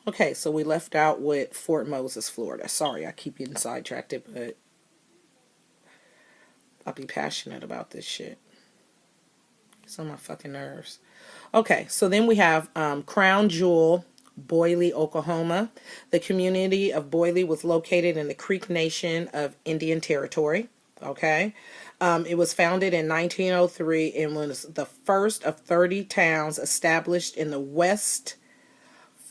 Okay, so we left out with Fort Moses, Florida. Sorry, I keep getting sidetracked, but I'll be passionate about this shit. It's on my fucking nerves. Okay, so then we have Crown Jewel, Boyle, Oklahoma. The community of Boyle was located in the Creek Nation of Indian Territory. Okay. It was founded in 1903 and was the first of 30 towns established in the West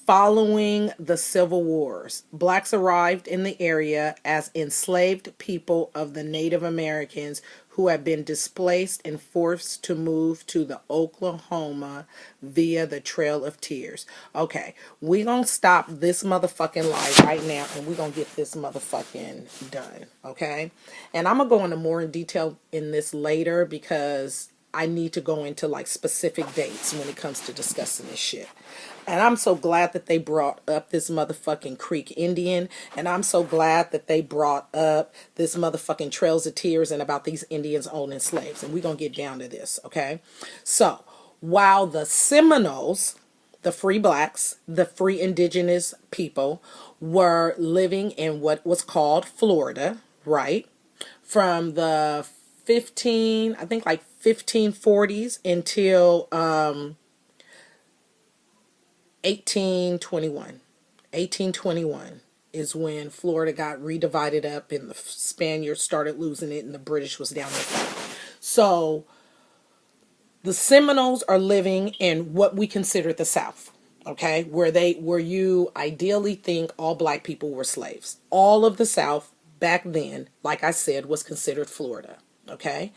following the Civil Wars. Blacks arrived in the area as enslaved people of the Native Americans who had been displaced and forced to move to the Oklahoma via the Trail of Tears. Okay, we gonna stop this motherfucking live right now and we gonna get this motherfucking done. Okay, and I'm gonna go into more in detail in this later because I need to go into like specific dates when it comes to discussing this shit. And I'm so glad that they brought up this motherfucking Creek Indian. And I'm so glad that they brought up this motherfucking Trails of Tears and about these Indians owning slaves. And we're going to get down to this, okay? So, while the Seminoles, the free blacks, the free indigenous people, were living in what was called Florida, right? From the 1540s until 1821. 1821 is when Florida got redivided up and the Spaniards started losing it and the British was down there. So the Seminoles are living in what we consider the South, okay? Where you ideally think all black people were slaves. All of the South back then, like I said, was considered Florida, okay?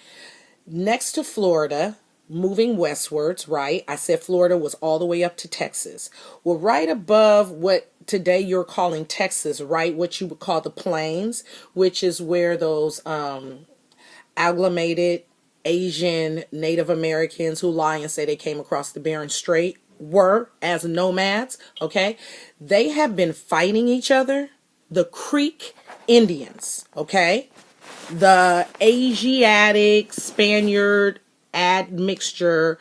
Next to Florida, moving westwards, right? I said Florida was all the way up to Texas. Well, right above what today you're calling Texas, right? What you would call the plains, which is where those amalgamated Asian Native Americans who lie and say they came across the Bering Strait were as nomads, okay? They have been fighting each other. The Creek Indians, okay? The Asiatic, Spaniard, admixture,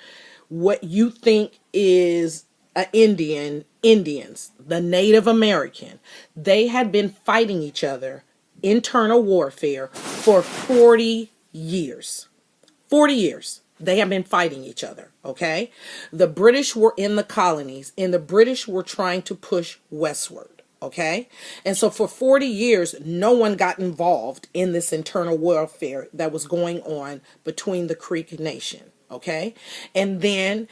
what you think is an Indians, the Native American, they had been fighting each other, internal warfare, for 40 years. 40 years. They have been fighting each other, okay? The British were in the colonies, and the British were trying to push westward. Okay. And so for 40 years, no one got involved in this internal warfare that was going on between the Creek Nation. Okay. And then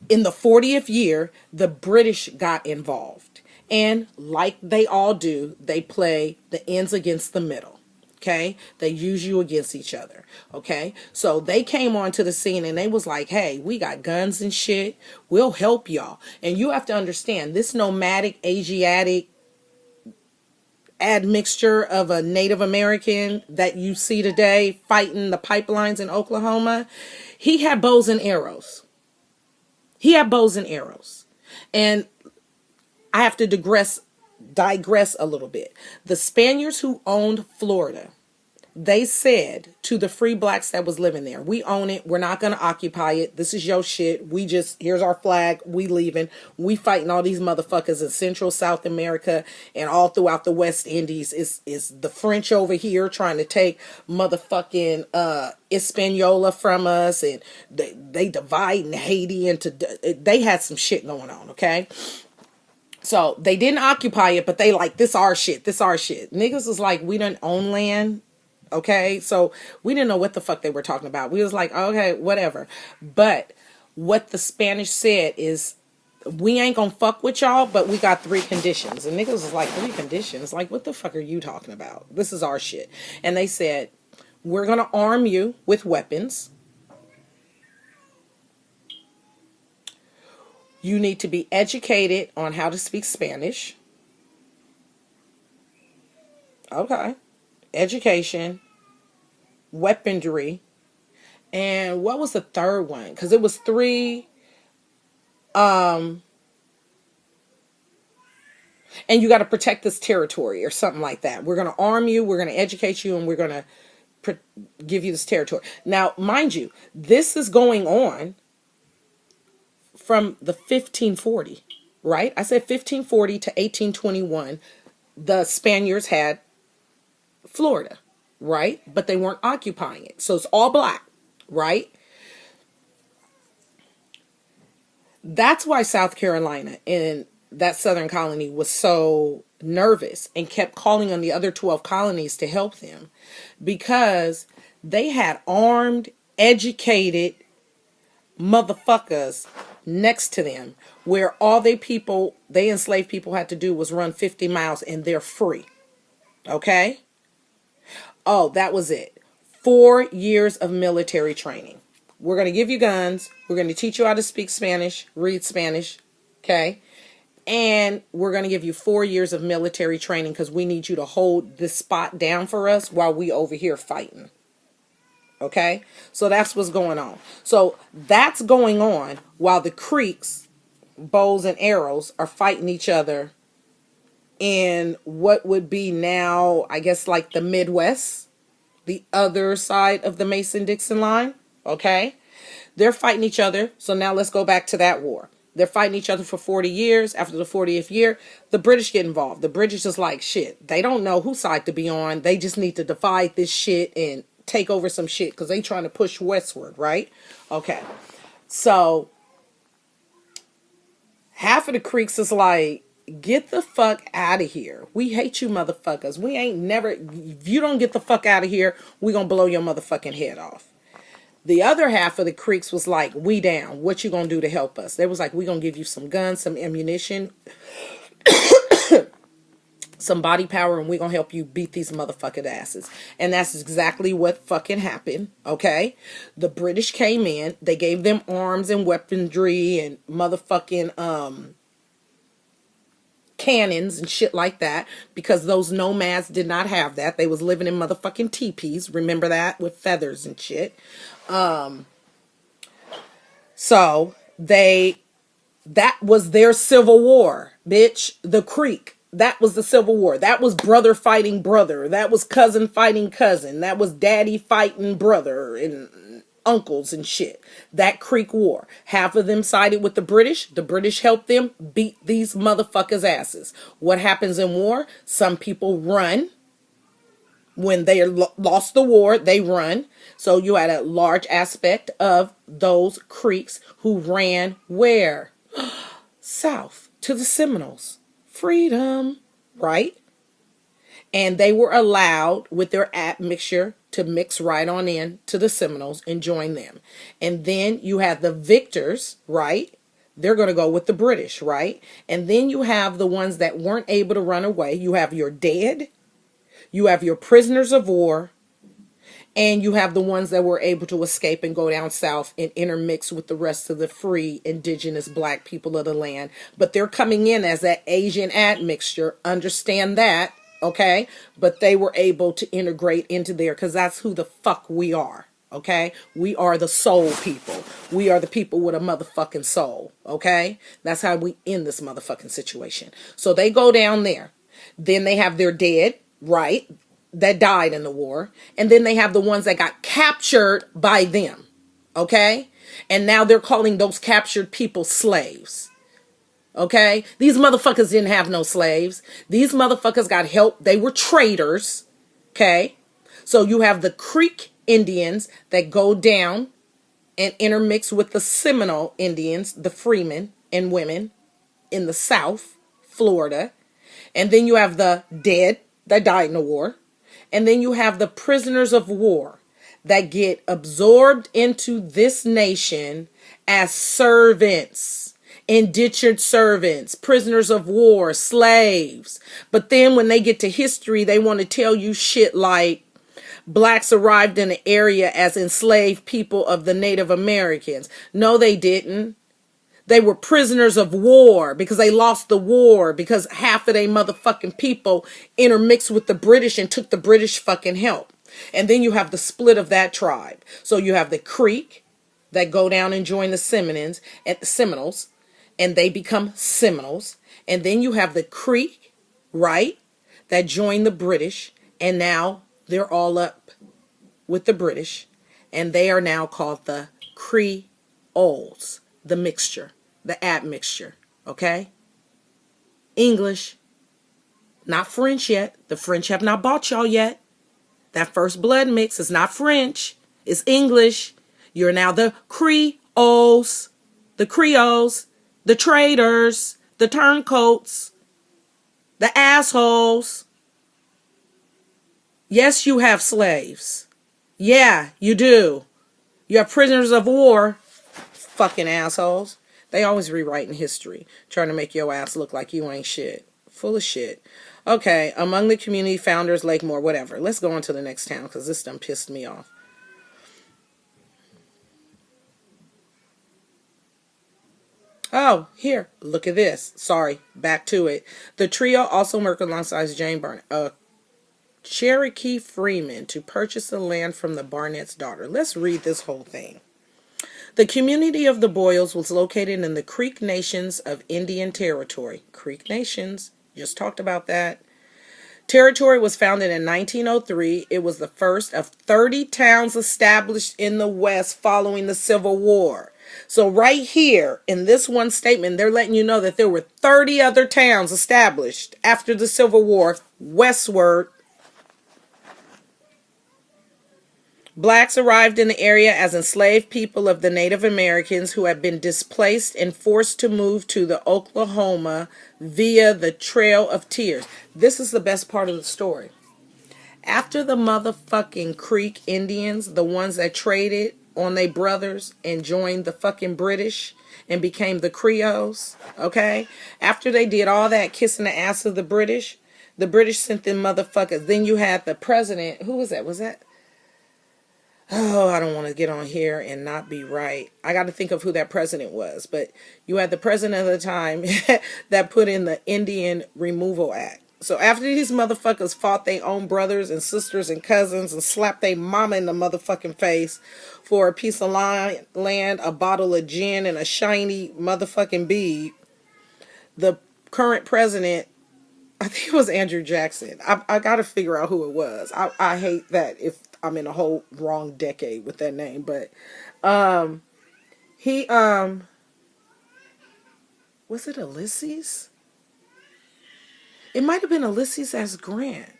in the 40th year, the British got involved. And like they all do, they play the ends against the middle. Okay. They use you against each other. Okay. So they came onto the scene and they was like, hey, we got guns and shit. We'll help y'all. And you have to understand this nomadic Asiatic admixture of a Native American that you see today fighting the pipelines in Oklahoma, he had bows and arrows. He had bows and arrows. And I have to digress a little bit. The Spaniards who owned Florida, they said to the free blacks that was living there, we own it. We're not going to occupy it. This is your shit. Here's our flag. We leaving. We fighting all these motherfuckers in Central South America and all throughout the West Indies. Is the French over here trying to take motherfucking Hispaniola from us, and they dividing Haiti into, they had some shit going on, okay? So they didn't occupy it, but they like, this our shit. This our shit. Niggas was like, we don't own land. Okay, so we didn't know what the fuck they were talking about. We was like, okay, whatever. But what the Spanish said is, we ain't gonna fuck with y'all, but we got 3 conditions. And niggas was like, 3 conditions? Like, what the fuck are you talking about? This is our shit. And they said, we're gonna arm you with weapons. You need to be educated on how to speak Spanish. Okay. Education, weaponry, and what was the third one? Because it was 3. And you got to protect this territory or something like that. We're going to arm you, we're going to educate you, and we're going to give you this territory. Now, mind you, this is going on from the 1540. right? I said 1540 to 1821, the Spaniards had Florida, right? But they weren't occupying it. So it's all black, right? That's why South Carolina and that southern colony was so nervous and kept calling on the other 12 colonies to help them, because they had armed, educated motherfuckers next to them, where all they enslaved people had to do was run 50 miles and they're free. Okay? Oh, that was it. 4 years of military training. We're going to give you guns. We're going to teach you how to speak Spanish, read Spanish. Okay? And we're going to give you 4 years of military training because we need you to hold this spot down for us while we over here fighting. Okay? So that's what's going on. So that's going on while the Creeks, bows and arrows, are fighting each other in what would be now, I guess, like the Midwest, the other side of the Mason-Dixon line. Okay? They're fighting each other. So now let's go back to that war. They're fighting each other for 40 years. After the 40th year, the British get involved. The British is like, shit, they don't know whose side to be on. They just need to divide this shit and take over some shit because they trying to push westward, right? Okay. So half of the Creeks is like, get the fuck out of here. We hate you motherfuckers. We ain't never, if you don't get the fuck out of here, we gonna blow your motherfucking head off. The other half of the Creeks was like, we down. What you gonna do to help us? They was like, we gonna give you some guns, some ammunition, some body power, and we gonna help you beat these motherfucking asses. And that's exactly what fucking happened, okay? The British came in. They gave them arms and weaponry and motherfucking, cannons and shit like that, because those nomads did not have that. They was living in motherfucking teepees. Remember that? With feathers and shit. So that was their civil war, bitch. The Creek. That was the Civil War. That was brother fighting brother. That was cousin fighting cousin. That was daddy fighting brother and uncles and shit. That Creek War. Half of them sided with the British. The British helped them beat these motherfuckers' asses. What happens in war? Some people run. When they lost the war, they run. So you had a large aspect of those Creeks who ran where? South to the Seminoles. Freedom, right? And they were allowed with their admixture to mix right on in to the Seminoles and join them. And then you have the victors, right? They're going to go with the British, right? And then you have the ones that weren't able to run away. You have your dead, you have your prisoners of war, and you have the ones that were able to escape and go down south and intermix with the rest of the free indigenous black people of the land. But they're coming in as that Asian admixture. Understand that, okay? But they were able to integrate into there because that's who the fuck we are, okay? We are the soul people. We are the people with a motherfucking soul, okay? That's how we end this motherfucking situation. So they go down there. Then they have their dead, right? That died in the war. And then they have the ones that got captured by them. Okay? And now they're calling those captured people slaves. Okay? These motherfuckers didn't have no slaves. These motherfuckers got help. They were traders. Okay? So you have the Creek Indians that go down and intermix with the Seminole Indians, the freemen and women in the South, Florida. And then you have the dead that died in the war. And then you have the prisoners of war that get absorbed into this nation as servants, indentured servants, prisoners of war, slaves. But then when they get to history, they want to tell you shit like blacks arrived in the area as enslaved people of the Native Americans. No, they didn't. They were prisoners of war because they lost the war because half of their motherfucking people intermixed with the British and took the British fucking help. And then you have the split of that tribe. So you have the Creek that go down and join the Seminoles, and they become Seminoles. And then you have the Creek, right, that join the British, and now they're all up with the British, and they are now called the Creoles, the mixture. The admixture, okay? English. Not French yet. The French have not bought y'all yet. That first blood mix is not French. It's English. You're now the Creoles, the traitors, the turncoats, the assholes. Yes, you have slaves. Yeah, you do. You have prisoners of war. Fucking assholes. They always rewriting history, trying to make your ass look like you ain't shit. Full of shit. Okay, among the community founders, Lakemore, whatever. Let's go on to the next town because this done pissed me off. Oh, here, look at this. Sorry, back to it. The trio also worked alongside Jane Barnett, Cherokee Freeman, to purchase the land from the Barnett's daughter. Let's read this whole thing. The community of the Boyles was located in the Creek Nations of Indian Territory. Creek Nations, just talked about that. Territory was founded in 1903. It was the first of 30 towns established in the West following the Civil War. So right here in this one statement, they're letting you know that there were 30 other towns established after the Civil War westward. Blacks arrived in the area as enslaved people of the Native Americans who had been displaced and forced to move to the Oklahoma via the Trail of Tears. This is the best part of the story. After the motherfucking Creek Indians, the ones that traded on their brothers and joined the fucking British and became the Creoles, okay? After they did all that kissing the ass of the British sent them motherfuckers. Then you had the president. Who was that? Was that? Oh, I don't want to get on here and not be right. I got to think of who that president was. But you had the president of the time that put in the Indian Removal Act. So after these motherfuckers fought their own brothers and sisters and cousins and slapped their mama in the motherfucking face for a piece of land, a bottle of gin, and a shiny motherfucking bead, the current president, I think it was Andrew Jackson. I got to figure out who it was. I hate that if I'm in a whole wrong decade with that name, but he was it Ulysses? It might have been Ulysses S. Grant.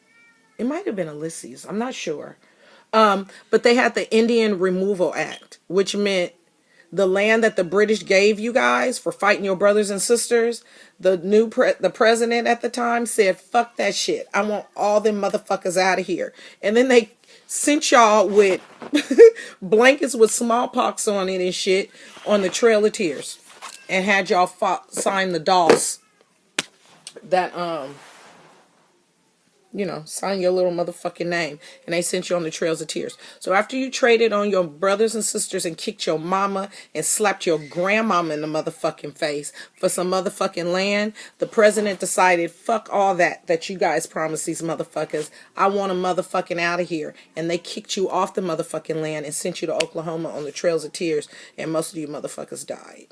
It might have been Ulysses. I'm not sure. But they had the Indian Removal Act, which meant the land that the British gave you guys for fighting your brothers and sisters. The president at the time said, "Fuck that shit. I want all them motherfuckers out of here." And then they sent y'all with blankets with smallpox on it and shit on the Trail of Tears, and had y'all sign the DOS that sign your little motherfucking name, and they sent you on the Trails of Tears. So after you traded on your brothers and sisters and kicked your mama and slapped your grandmama in the motherfucking face for some motherfucking land, the president decided, fuck all that you guys promised these motherfuckers. I want them motherfucking out of here. And they kicked you off the motherfucking land and sent you to Oklahoma on the Trails of Tears, and most of you motherfuckers died.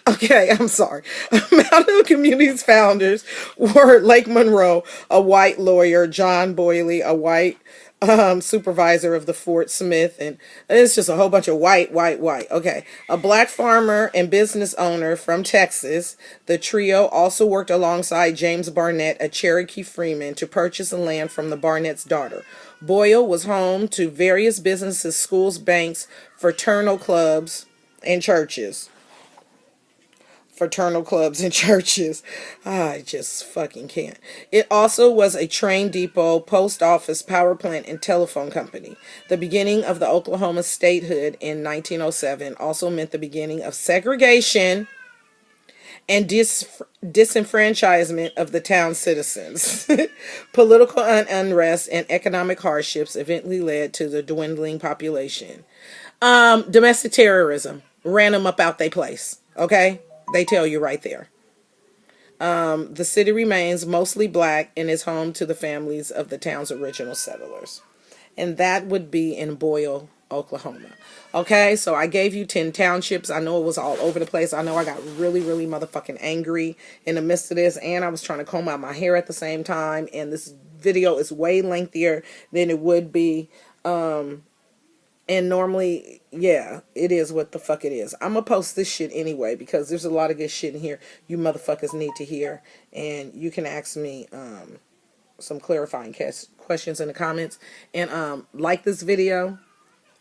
Okay, I'm sorry. Mountain Community's founders were Lake Monroe, a white lawyer, John Boyle, a white supervisor of the Fort Smith, and it's just a whole bunch of white. Okay, a black farmer and business owner from Texas. The trio also worked alongside James Barnett, a Cherokee Freeman, to purchase the land from the Barnett's daughter. Boyle was home to various businesses, schools, banks, fraternal clubs, and churches. I just fucking can't. It also was a train depot, post office, power plant, and telephone company. The beginning of the Oklahoma statehood in 1907 also meant the beginning of segregation and disenfranchisement of the town's citizens. Political unrest and economic hardships eventually led to the dwindling population. Domestic terrorism ran them up out their place. Okay? They tell you right there. The city remains mostly black and is home to the families of the town's original settlers. And that would be in Boyle, Oklahoma. Okay, so I gave you 10 townships. I know it was all over the place. I know I got really, really motherfucking angry in the midst of this. And I was trying to comb out my hair at the same time. And this video is way lengthier than it would be And normally, yeah, it is what the fuck it is. I'm gonna post this shit anyway because there's a lot of good shit in here you motherfuckers need to hear. And you can ask me some clarifying questions in the comments. And like this video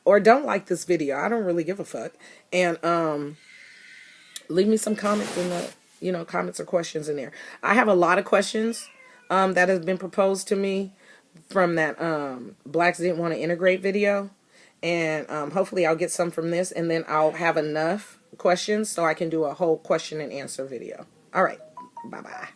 or don't like this video. I don't really give a fuck. And leave me some comments in the, comments or questions in there. I have a lot of questions that have been proposed to me from that Blacks Didn't Want to Integrate video. And hopefully I'll get some from this, and then I'll have enough questions so I can do a whole question and answer video. All right. Bye-bye.